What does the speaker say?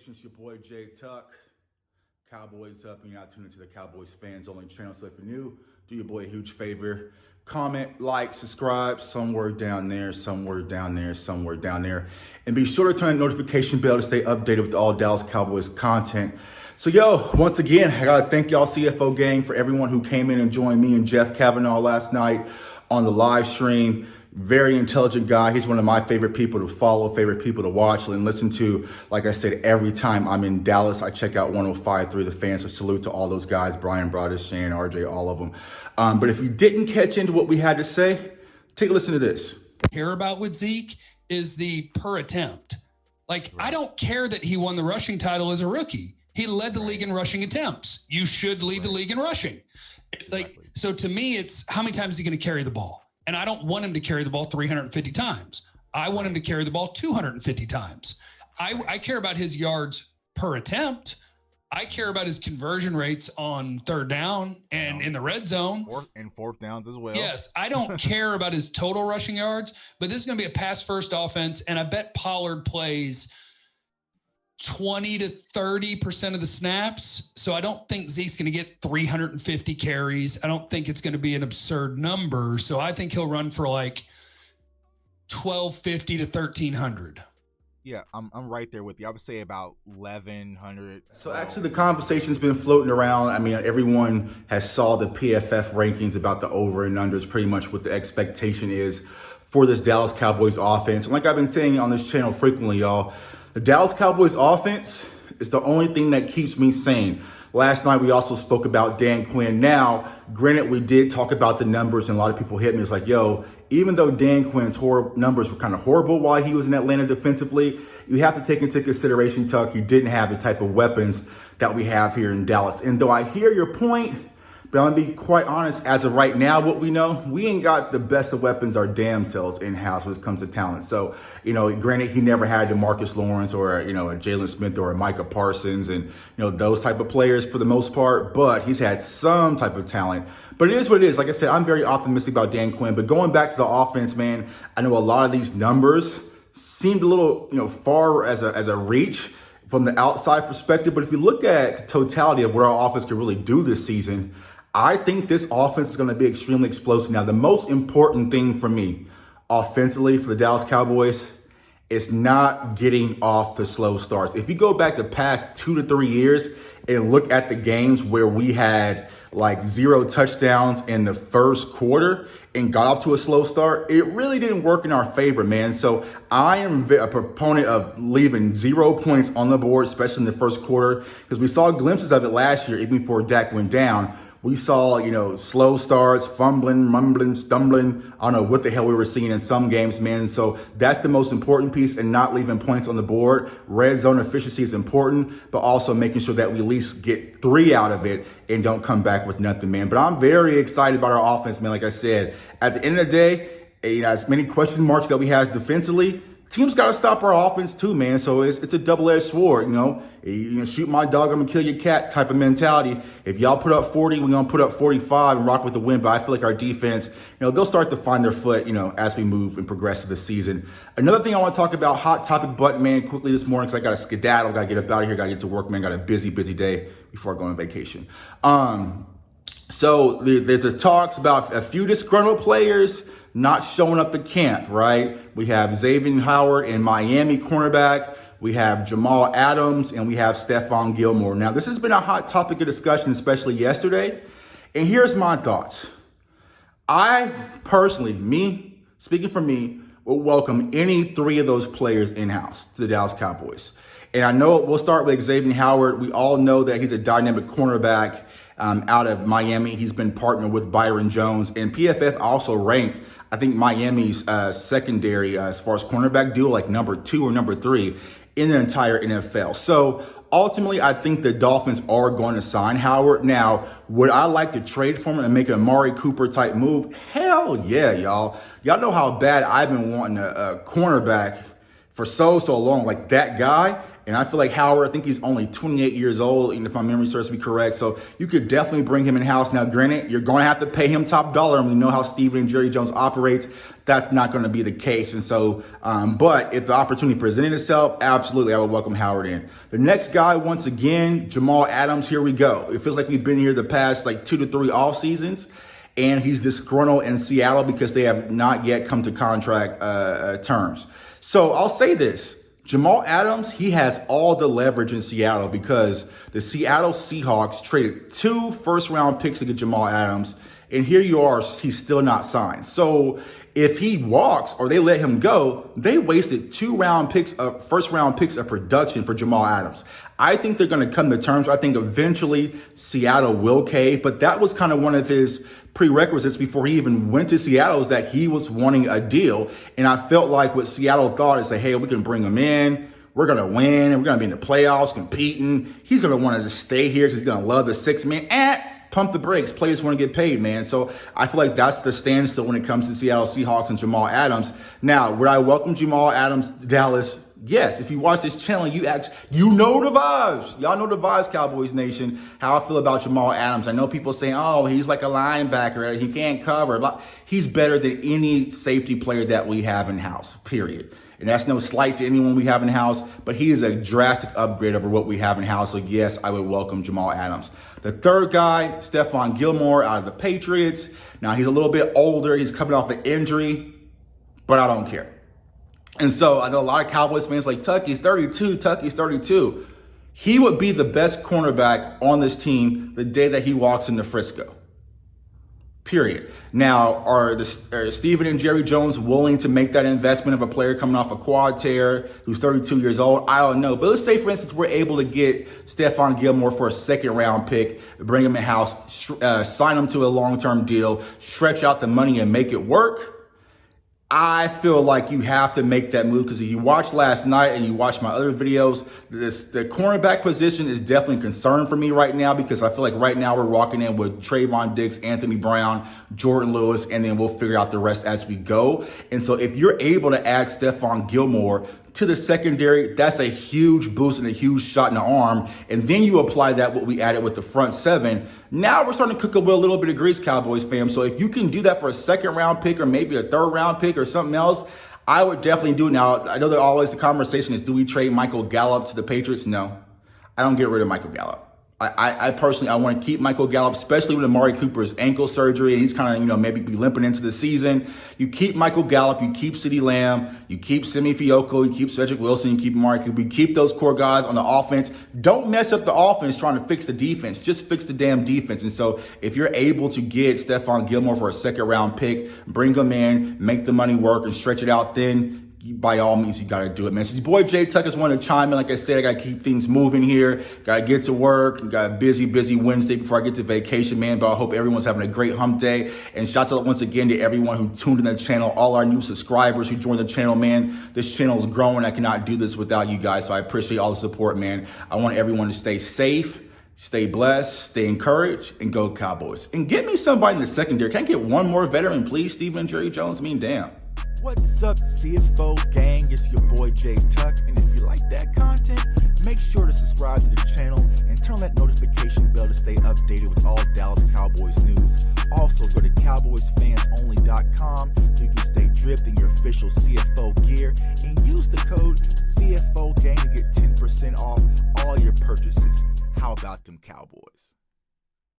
It's your boy Jay Tuck. Cowboys up, and you're not tuned into the Cowboys Fans Only channel. So if you're new, do your boy a huge favor. Comment, like, subscribe, somewhere down there, somewhere down there, somewhere down there. And be sure to turn the notification bell to stay updated with all Dallas Cowboys content. So once again, I gotta thank y'all CFO gang for everyone who came in and joined me and Jeff Kavanaugh last night on the live stream. Very intelligent guy. He's one of my favorite people to follow, favorite people to watch and listen to. Like I said, every time I'm in Dallas, I check out 105.3 The Fan. So salute to all those guys, Brian Broaddus, Shane, RJ, all of them. But if you didn't catch into what we had to say, take a listen to this. Care about with Zeke is the per attempt. Like, right. I don't care that he won the rushing title as a rookie. He led the league in rushing attempts. You should lead the league in rushing. So to me, it's how many times is he going to carry the ball? And I don't want him to carry the ball 350 times. I want him to carry the ball 250 times. I care about his yards per attempt. I care about his conversion rates on third down and in the red zone. And fourth downs as well. Yes, I don't care about his total rushing yards, but this is going to be a pass-first offense, and I bet Pollard plays 20 to 30% of the snaps. So I don't think Zeke's going to get 350 carries. I don't think it's going to be an absurd number. So I think he'll run for like 1,250 to 1,300. Yeah, I'm right there with you. I would say about 1,100. So actually the conversation's been floating around. I mean, everyone has saw the PFF rankings about the over and unders, pretty much what the expectation is for this Dallas Cowboys offense. And like I've been saying on this channel frequently, y'all, the Dallas Cowboys offense is the only thing that keeps me sane. Last night, we also spoke about Dan Quinn. Now, granted, we did talk about the numbers, and a lot of people hit me. It's like, even though Dan Quinn's numbers were kind of horrible while he was in Atlanta defensively, you have to take into consideration, Tuck, he didn't have the type of weapons that we have here in Dallas. And though I hear your point, but I'm going to be quite honest, as of right now, what we know, we ain't got the best of weapons our damn selves in-house when it comes to talent. So, granted, he never had DeMarcus Lawrence or, a Jalen Smith or a Micah Parsons and, those type of players for the most part, but he's had some type of talent. But it is what it is. Like I said, I'm very optimistic about Dan Quinn. But going back to the offense, man, I know a lot of these numbers seemed a little, far as a reach from the outside perspective. But if you look at the totality of what our offense can really do this season, I think this offense is going to be extremely explosive. Now, the most important thing for me offensively for the Dallas Cowboys is not getting off the slow starts. If you go back the past 2 to 3 years and look at the games where we had like 0 touchdowns in the first quarter and got off to a slow start, it really didn't work in our favor, man. So I am a proponent of leaving 0 points on the board, especially in the first quarter, because we saw glimpses of it last year, even before Dak went down. We saw, slow starts, fumbling, mumbling, stumbling. I don't know what the hell we were seeing in some games, man. So that's the most important piece, and not leaving points on the board. Red zone efficiency is important, but also making sure that we at least get 3 out of it and don't come back with nothing, man. But I'm very excited about our offense, man. Like I said, at the end of the day, as many question marks that we have defensively, teams got to stop our offense too, man. So it's a double-edged sword, You shoot my dog, I'm going to kill your cat type of mentality. If y'all put up 40, we're going to put up 45 and rock with the win. But I feel like our defense, they'll start to find their foot, as we move and progress to the season. Another thing I want to talk about, hot topic button, man, quickly this morning, because I got to skedaddle, got to get up out of here, got to get to work, man. Got a busy day before I go on vacation. So there's a talks about a few disgruntled players not showing up to camp, right? We have Xavier Howard in Miami cornerback. We have Jamal Adams, and we have Stephon Gilmore. Now, this has been a hot topic of discussion, especially yesterday. And here's my thoughts. I personally, speaking for me, will welcome any 3 of those players in-house to the Dallas Cowboys. And I know we'll start with Xavier Howard. We all know that he's a dynamic cornerback out of Miami. He's been partnered with Byron Jones. And PFF also ranked, I think, Miami's secondary as far as cornerback duo, like number 2 or number 3 in the entire NFL. So ultimately, I think the Dolphins are going to sign Howard. Now, would I like to trade for him and make an Amari Cooper type move? Hell yeah, y'all. Y'all know how bad I've been wanting a cornerback for so long, like that guy. And I feel like Howard, I think he's only 28 years old, even if my memory serves me correct. So you could definitely bring him in-house. Now, granted, you're going to have to pay him top dollar, and we know how Steven and Jerry Jones operates. that's not going to be the case. And so, but if the opportunity presented itself, absolutely, I would welcome Howard in. The next guy, once again, Jamal Adams. Here we go. It feels like we've been here the past like 2 to 3 off seasons, and he's disgruntled in Seattle because they have not yet come to contract terms. So I'll say this. Jamal Adams, he has all the leverage in Seattle because the Seattle Seahawks traded 2 first-round picks to get Jamal Adams, and here you are, he's still not signed. So if he walks or they let him go, they wasted 2 first-round picks of production for Jamal Adams. I think they're going to come to terms. I think eventually Seattle will cave, but that was kind of one of his prerequisites before he even went to Seattle, is that he was wanting a deal. And I felt like what Seattle thought is that, hey, we can bring him in, we're going to win, and we're going to be in the playoffs competing. He's going to want to stay here because he's going to love the 6-man. Pump the brakes. Players want to get paid, man. So I feel like that's the standstill when it comes to Seattle Seahawks and Jamal Adams. Now, would I welcome Jamal Adams to Dallas? Yes. If you watch this channel, you know the vibes. Y'all know the vibes, Cowboys Nation, how I feel about Jamal Adams. I know people saying, oh, he's like a linebacker. He can't cover. He's better than any safety player that we have in-house, period. And that's no slight to anyone we have in-house, but he is a drastic upgrade over what we have in-house. So yes, I would welcome Jamal Adams. The third guy, Stephon Gilmore out of the Patriots. Now, he's a little bit older. He's coming off an injury, but I don't care. And so I know a lot of Cowboys fans like, Tucky's 32. He would be the best cornerback on this team the day that he walks into Frisco. Period. Now, are Steven and Jerry Jones willing to make that investment of a player coming off a quad tear who's 32 years old? I don't know. But let's say, for instance, we're able to get Stephon Gilmore for a 2nd-round pick, bring him in-house, sign him to a long-term deal, stretch out the money and make it work. I feel like you have to make that move because if you watched last night and you watched my other videos, the cornerback position is definitely a concern for me right now because I feel like right now we're walking in with Trayvon Diggs, Anthony Brown, Jordan Lewis, and then we'll figure out the rest as we go. And so if you're able to add Stephon Gilmore to the secondary, that's a huge boost and a huge shot in the arm. And then you apply that what we added with the front 7. Now we're starting to cook up with a little bit of grease, Cowboys fam. So if you can do that for a 2nd-round pick or maybe a 3rd-round pick or something else, I would definitely do it. Now, I know that always the conversation is, do we trade Michael Gallup to the Patriots? No, I don't get rid of Michael Gallup. I personally, I want to keep Michael Gallup, especially with Amari Cooper's ankle surgery. And he's kind of, maybe be limping into the season. You keep Michael Gallup, you keep CeeDee Lamb, you keep Simi Fioco, you keep Cedric Wilson, you keep Amari Cooper. You keep those core guys on the offense. Don't mess up the offense trying to fix the defense. Just fix the damn defense. And so if you're able to get Stephon Gilmore for a 2nd-round pick, bring him in, make the money work and stretch it out, then by all means, you got to do it, man. So your boy Jay Tuck just wanted to chime in. Like I said, I got to keep things moving here. Got to get to work. Got a busy Wednesday before I get to vacation, man. But I hope everyone's having a great hump day. And shouts out once again to everyone who tuned in the channel, all our new subscribers who joined the channel, man. This channel is growing. I cannot do this without you guys. So I appreciate all the support, man. I want everyone to stay safe, stay blessed, stay encouraged, and go Cowboys. And get me somebody in the secondary. Can I get one more veteran, please? Steven and Jerry Jones? I mean, damn. What's up, CFO gang? It's your boy Jay Tuck, and if you like that content, make sure to subscribe to the channel and turn on that notification bell to stay updated with all Dallas Cowboys news. Also, go to CowboysFansOnly.com so you can stay dripped in your official CFO gear and use the code CFO gang to get 10% off all your purchases. How about them Cowboys?